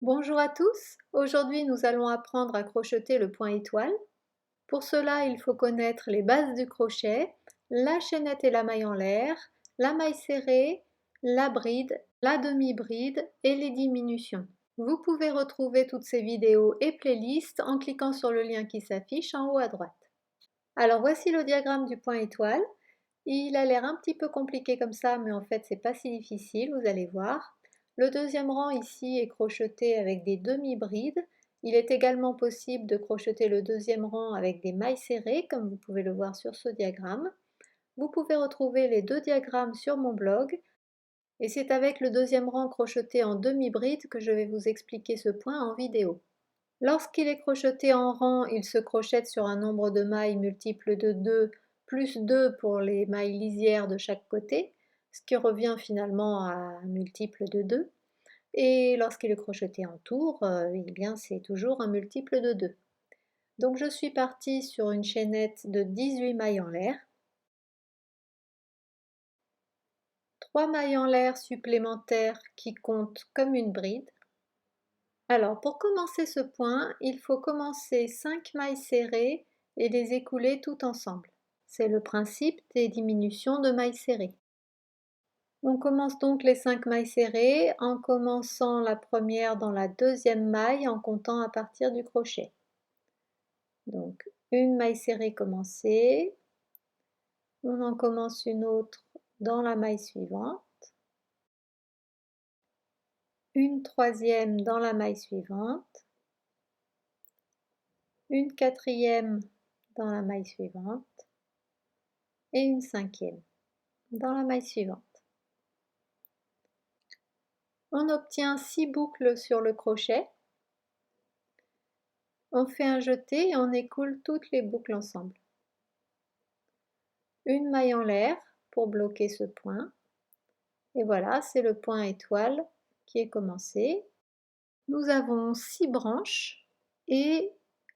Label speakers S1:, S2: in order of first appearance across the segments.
S1: Bonjour à tous, aujourd'hui nous allons apprendre à crocheter le point étoile. Pour cela il faut connaître les bases du crochet, la chaînette et la maille en l'air, la maille serrée, la bride, la demi-bride et les diminutions. Vous pouvez retrouver toutes ces vidéos et playlists en cliquant sur le lien qui s'affiche en haut à droite. Alors voici le diagramme du point étoile. Il a l'air un petit peu compliqué comme ça, mais en fait c'est pas si difficile, vous allez voir. Le deuxième rang ici est crocheté avec des demi-brides. Il est également possible de crocheter le deuxième rang avec des mailles serrées, comme vous pouvez le voir sur ce diagramme. Vous pouvez retrouver les deux diagrammes sur mon blog. Et c'est avec le deuxième rang crocheté en demi-bride que je vais vous expliquer ce point en vidéo. Lorsqu'il est crocheté en rang, il se crochette sur un nombre de mailles multiple de 2, plus 2 pour les mailles lisières de chaque côté, ce qui revient finalement à un multiple de 2. Et lorsqu'il est crocheté en tour, eh bien c'est toujours un multiple de 2. Donc je suis partie sur une chaînette de 18 mailles en l'air. 3 mailles en l'air supplémentaires qui comptent comme une bride. Alors pour commencer ce point, il faut commencer 5 mailles serrées et les écouler toutes ensemble. C'est le principe des diminutions de mailles serrées. On commence donc les 5 mailles serrées en commençant la première dans la deuxième maille en comptant à partir du crochet. Donc une maille serrée commencée, on en commence une autre dans la maille suivante, une troisième dans la maille suivante, une quatrième dans la maille suivante et une cinquième dans la maille suivante. On obtient 6 boucles sur le crochet. On fait un jeté et on écoule toutes les boucles ensemble. Une maille en l'air pour bloquer ce point. Et voilà, c'est le point étoile qui est commencé. Nous avons 6 branches et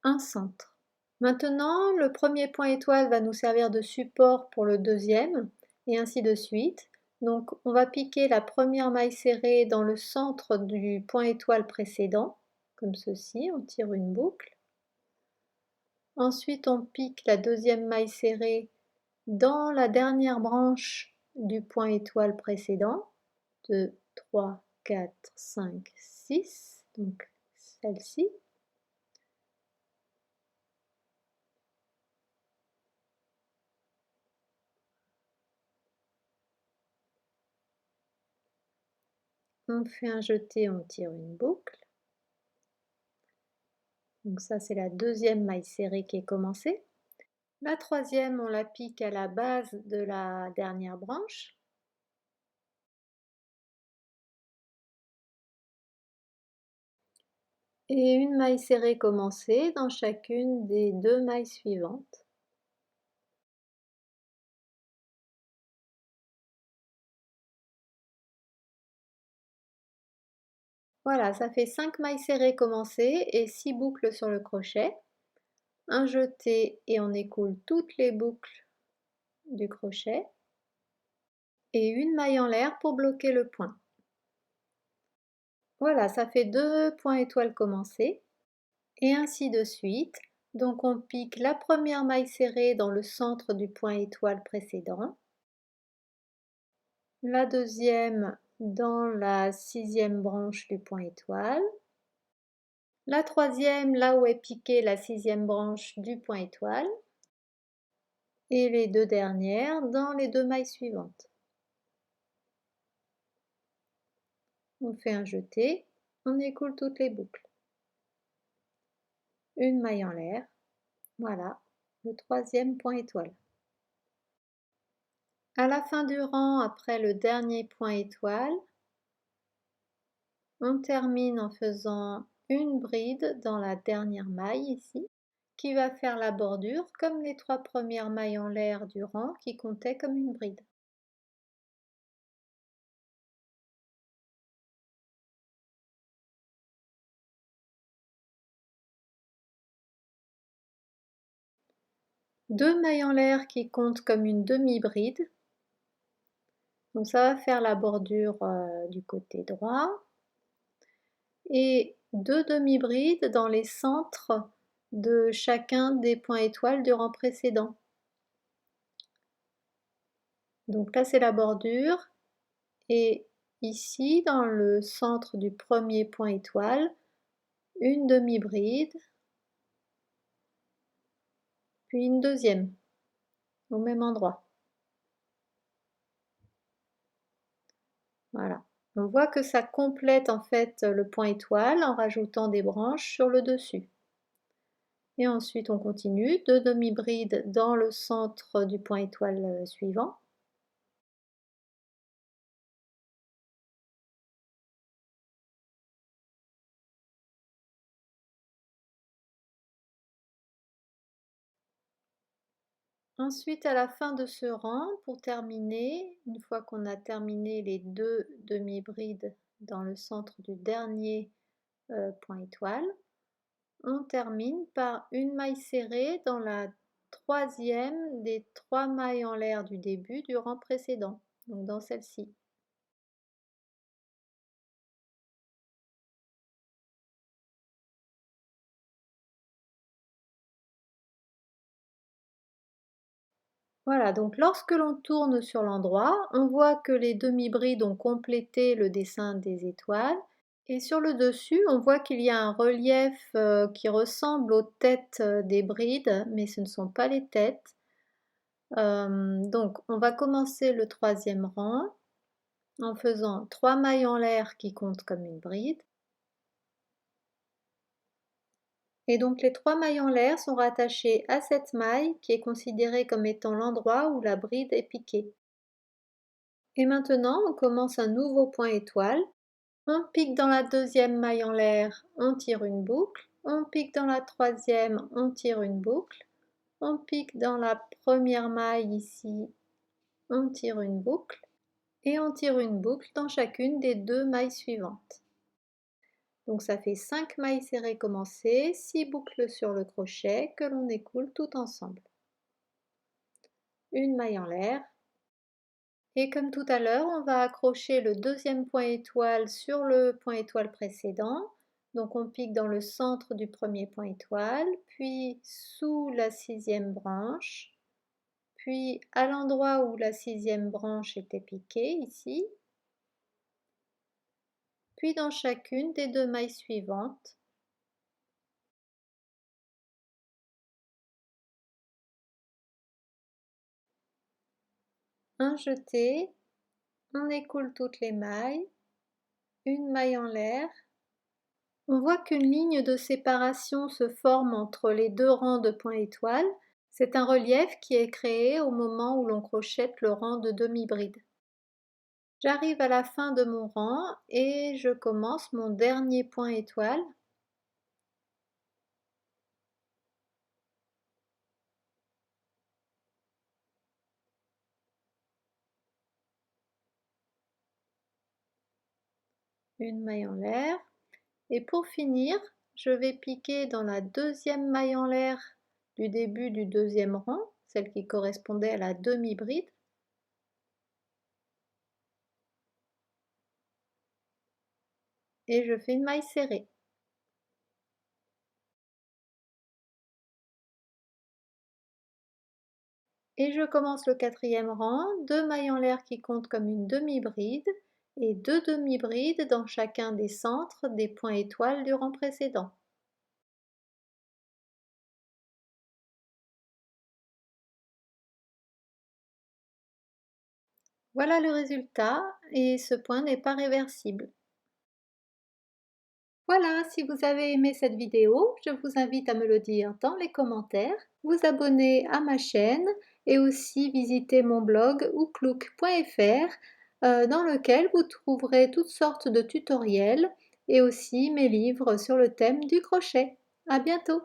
S1: un centre. Maintenant, le premier point étoile va nous servir de support pour le deuxième et ainsi de suite. Donc on va piquer la première maille serrée dans le centre du point étoile précédent, comme ceci, on tire une boucle. Ensuite on pique la deuxième maille serrée dans la dernière branche du point étoile précédent, 2, 3, 4, 5, 6, donc celle-ci. On fait un jeté, on tire une boucle. Donc ça c'est la deuxième maille serrée qui est commencée. La troisième, on la pique à la base de la dernière branche. Et une maille serrée commencée dans chacune des deux mailles suivantes. Voilà, ça fait 5 mailles serrées commencées et 6 boucles sur le crochet. Un jeté et on écoule toutes les boucles du crochet. Et une maille en l'air pour bloquer le point. Voilà, ça fait 2 points étoiles commencés. Et ainsi de suite. Donc on pique la première maille serrée dans le centre du point étoile précédent. La deuxième dans la sixième branche du point étoile. La troisième là où est piquée la sixième branche du point étoile. Et les deux dernières dans les deux mailles suivantes. On fait un jeté, on écoule toutes les boucles. Une maille en l'air, voilà, le troisième point étoile. À la fin du rang, après le dernier point étoile, on termine en faisant une bride dans la dernière maille ici, qui va faire la bordure comme les 3 premières mailles en l'air du rang qui comptaient comme une bride. Deux mailles en l'air qui comptent comme une demi-bride. Donc ça va faire la bordure du côté droit. et 2 demi-brides dans les centres de chacun des points étoiles du rang précédent. Donc là c'est la bordure et ici dans le centre du premier point étoile, une demi-bride, puis une deuxième au même endroit. Voilà. On voit que ça complète en fait le point étoile en rajoutant des branches sur le dessus. Et ensuite on continue, 2 demi-brides dans le centre du point étoile suivant. Ensuite, à la fin de ce rang, pour terminer, une fois qu'on a terminé les 2 demi-brides dans le centre du dernier point étoile, on termine par une maille serrée dans la troisième des 3 mailles en l'air du début du rang précédent, donc dans celle-ci. Voilà, donc lorsque l'on tourne sur l'endroit, on voit que les demi-brides ont complété le dessin des étoiles. Et sur le dessus, on voit qu'il y a un relief qui ressemble aux têtes des brides, mais ce ne sont pas les têtes. Donc on va commencer le troisième rang en faisant 3 mailles en l'air qui comptent comme une bride. Et donc les 3 mailles en l'air sont rattachées à cette maille qui est considérée comme étant l'endroit où la bride est piquée. Et maintenant, on commence un nouveau point étoile. On pique dans la deuxième maille en l'air, on tire une boucle. On pique dans la troisième, on tire une boucle. On pique dans la première maille ici, on tire une boucle. Et on tire une boucle dans chacune des 2 mailles suivantes. Donc ça fait 5 mailles serrées commencées, 6 boucles sur le crochet que l'on écoule tout ensemble. Une maille en l'air. Et comme tout à l'heure, on va accrocher le deuxième point étoile sur le point étoile précédent. Donc on pique dans le centre du premier point étoile, puis sous la 6e branche, puis à l'endroit où la 6e branche était piquée, ici, puis dans chacune des 2 mailles suivantes. Un jeté, on écoule toutes les mailles, une maille en l'air. On voit qu'une ligne de séparation se forme entre les 2 rangs de points étoiles. C'est un relief qui est créé au moment où l'on crochette le rang de demi-bride. J'arrive à la fin de mon rang et je commence mon dernier point étoile. Une maille en l'air. Et pour finir, je vais piquer dans la deuxième maille en l'air du début du deuxième rang, celle qui correspondait à la demi-bride. Et je fais une maille serrée. Et je commence le quatrième rang, 2 mailles en l'air qui comptent comme une demi-bride et 2 demi-brides dans chacun des centres des points étoiles du rang précédent. Voilà le résultat et ce point n'est pas réversible. Voilà, si vous avez aimé cette vidéo, je vous invite à me le dire dans les commentaires, vous abonner à ma chaîne et aussi visiter mon blog ouklouk.fr dans lequel vous trouverez toutes sortes de tutoriels et aussi mes livres sur le thème du crochet. À bientôt!